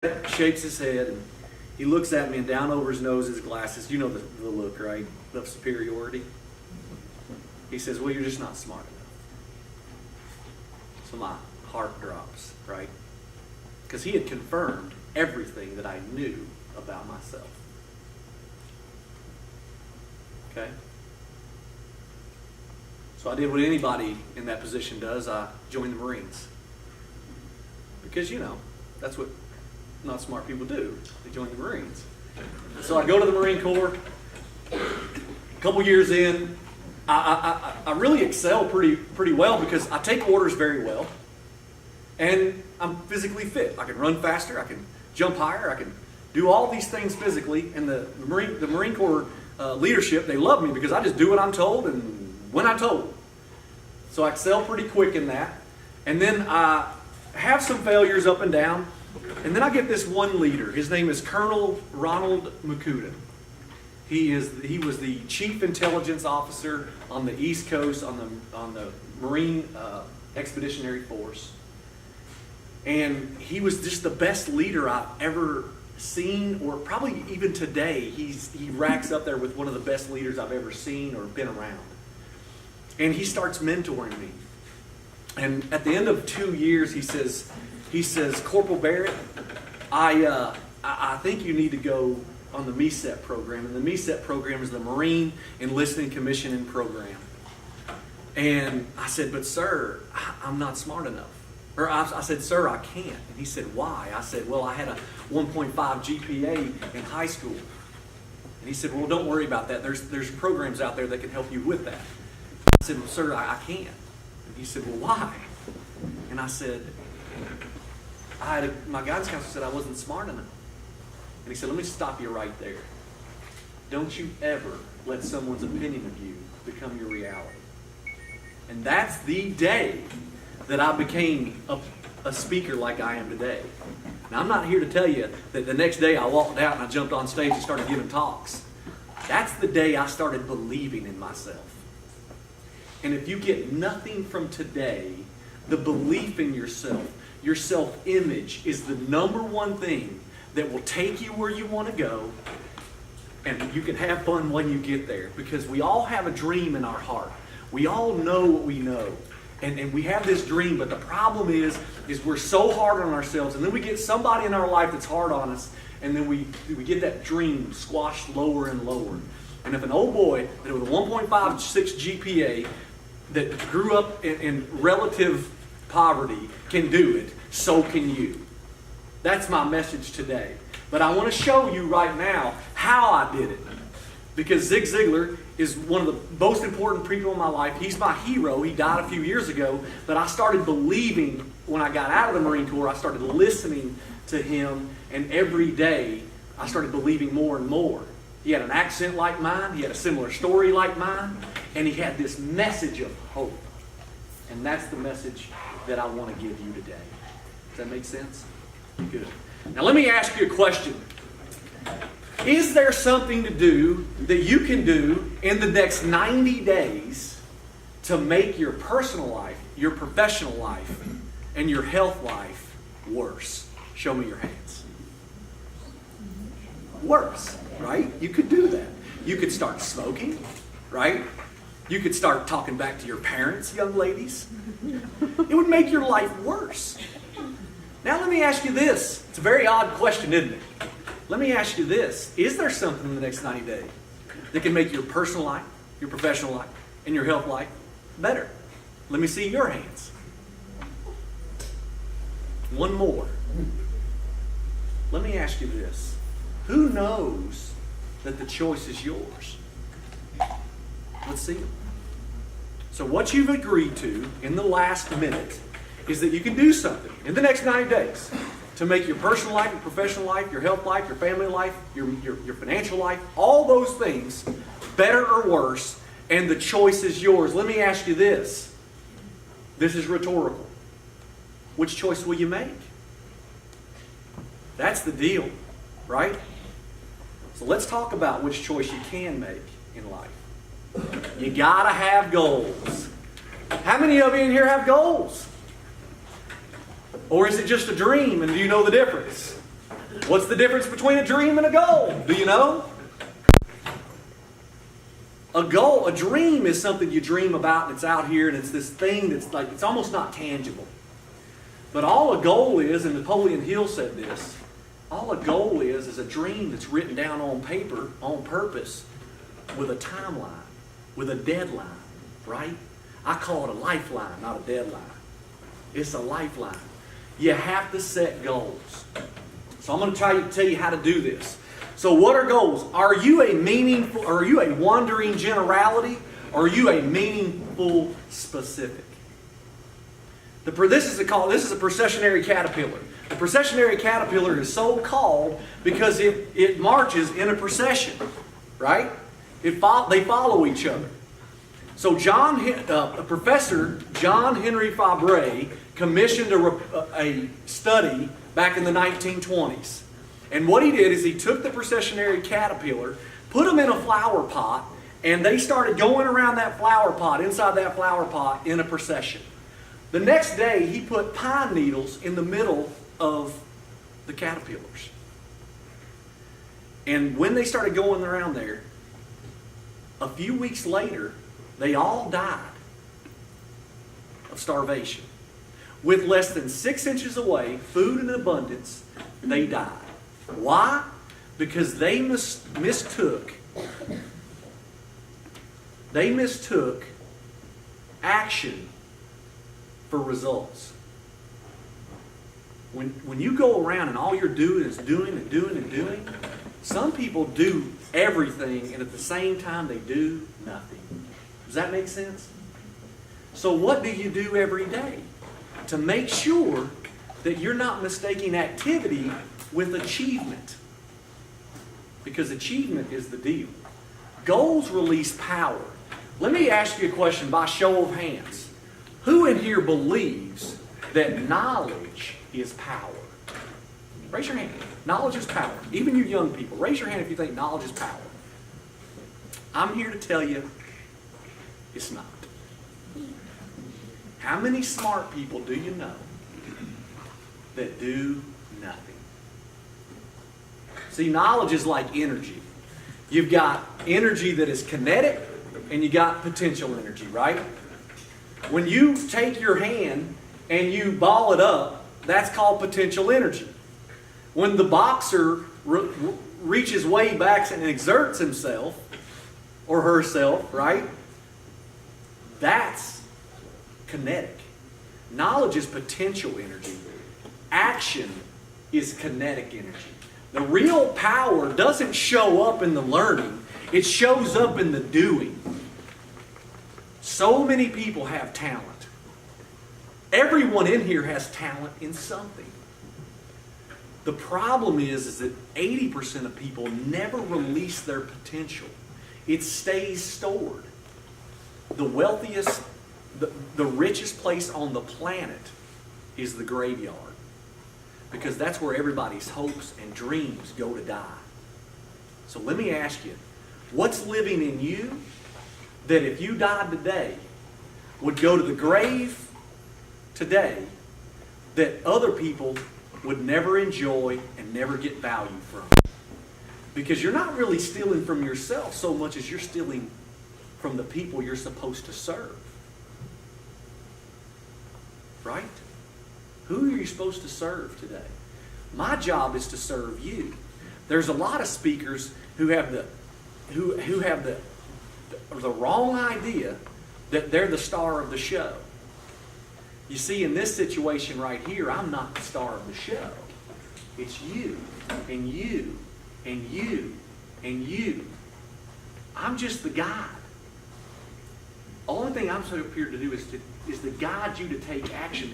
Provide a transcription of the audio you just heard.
shakes his head, and he looks at me, and down over his nose, his glasses. You know the look, right? Of superiority. He says, well, you're just not smart enough. So my heart drops, right? Because he had confirmed everything that I knew about myself. Okay? So I did what anybody in that position does. I joined the Marines. Because, that's what not smart people do. They join the Marines. So I go to the Marine Corps. A couple years in, I really excel pretty well because I take orders very well. And I'm physically fit. I can run faster. I can jump higher. I can do all these things physically. And the Marine Corps leadership, they love me because I just do what I'm told and when I'm told. So I excel pretty quick in that. And then I have some failures up and down. And then I get this one leader. His name is Colonel Ronald McCudden. He was the chief intelligence officer on the East Coast on the Marine Expeditionary Force. And he was just the best leader I've ever seen, or probably even today, he racks up there with one of the best leaders I've ever seen or been around. And he starts mentoring me. And at the end of 2 years, he says, Corporal Barrett, I think you need to go on the MECEP program. And the MECEP program is the Marine Enlisting Commissioning Program. And I said, but sir, I'm not smart enough. Or I said, sir, I can't. And he said, why? I said, well, I had a 1.5 GPA in high school. And he said, well, don't worry about that. There's programs out there that can help you with that. I said, well, sir, I can't. And he said, well, why? And I said, my guidance counselor said I wasn't smart enough. And he said, let me stop you right there. Don't you ever let someone's opinion of you become your reality. And that's the day that I became a speaker like I am today. Now, I'm not here to tell you that the next day I walked out and I jumped on stage and started giving talks. That's the day I started believing in myself. And if you get nothing from today, the belief in yourself, your self-image is the number one thing that will take you where you want to go, and you can have fun when you get there, because we all have a dream in our heart. We all know what we know, and we have this dream, but the problem is we're so hard on ourselves, and then we get somebody in our life that's hard on us, and then we get that dream squashed lower and lower. And if an old boy that with a 1.56 GPA that grew up in relative poverty can do it, so can you. That's my message today. But I want to show you right now how I did it. Because Zig Ziglar is one of the most important people in my life. He's my hero. He died a few years ago. But I started believing when I got out of the Marine Corps. I started listening to him. And every day, I started believing more and more. He had an accent like mine. He had a similar story like mine. And he had this message of hope. And that's the message that I want to give you today. Does that make sense? Good. Now let me ask you a question. Is there something to do that you can do in the next 90 days to make your personal life, your professional life, and your health life worse? Show me your hands. Worse, right? You could do that. You could start smoking, right? You could start talking back to your parents, young ladies. It would make your life worse. Now let me ask you this. It's a very odd question, isn't it? Let me ask you this. Is there something in the next 90 days that can make your personal life, your professional life, and your health life better? Let me see your hands. One more. Let me ask you this. Who knows that the choice is yours? Let's see. So what you've agreed to in the last minute is that you can do something in the next 90 days to make your personal life, your professional life, your health life, your family life, your financial life, all those things better or worse, and the choice is yours. Let me ask you this. This is rhetorical. Which choice will you make? That's the deal, right? So let's talk about which choice you can make in life. You gotta have goals. How many of you in here have goals? Or is it just a dream and do you know the difference? What's the difference between a dream and a goal? Do you know? A goal, a dream is something you dream about and it's out here and it's this thing that's like, it's almost not tangible. But all a goal is, and Napoleon Hill said this, all a goal is a dream that's written down on paper on purpose with a timeline, with a deadline, right? I call it a lifeline, not a deadline. It's a lifeline. You have to set goals. So I'm going to try to tell you how to do this. So what are goals? Are you a wandering generality? Or are you a meaningful specific? This is a processionary caterpillar. The processionary caterpillar is so called because it marches in a procession, right? They follow each other. So Professor John Henry Fabre commissioned a study back in the 1920s. And what he did is he took the processionary caterpillar, put them in a flower pot, and they started going around that flower pot, inside that flower pot, in a procession. The next day, he put pine needles in the middle of the caterpillars. And when they started going around there, a few weeks later, they all died of starvation. With less than 6 inches away, food in abundance, they died. Why? Because they mistook action for results. When you go around and all you're doing is doing and doing and doing, some people do everything and at the same time they do nothing. Does that make sense? So what do you do every day to make sure that you're not mistaking activity with achievement? Because achievement is the deal. Goals release power. Let me ask you a question by show of hands. Who in here believes that knowledge is power? Raise your hand. Knowledge is power. Even you young people, raise your hand if you think knowledge is power. I'm here to tell you it's not. How many smart people do you know that do nothing? See, knowledge is like energy. You've got energy that is kinetic and you got potential energy, right? When you take your hand and you ball it up, that's called potential energy. When the boxer reaches way back and exerts himself or herself, right? That's kinetic. Knowledge is potential energy. Action is kinetic energy. The real power doesn't show up in the learning. It shows up in the doing. So many people have talent. Everyone in here has talent in something. The problem is that 80% of people never release their potential. It stays stored. The wealthiest, the richest place on the planet is the graveyard. Because that's where everybody's hopes and dreams go to die. So let me ask you, what's living in you that if you died today would go to the grave today that other people would never enjoy and never get value from? Because you're not really stealing from yourself so much as you're stealing from the people you're supposed to serve. Right? Who are you supposed to serve today? My job is to serve you. There's a lot of speakers who have the wrong idea that they're the star of the show. You see, in this situation right here, I'm not the star of the show. It's you, and you, and you, and you. I'm just the guide. The only thing I'm so here to do is to guide you to take action.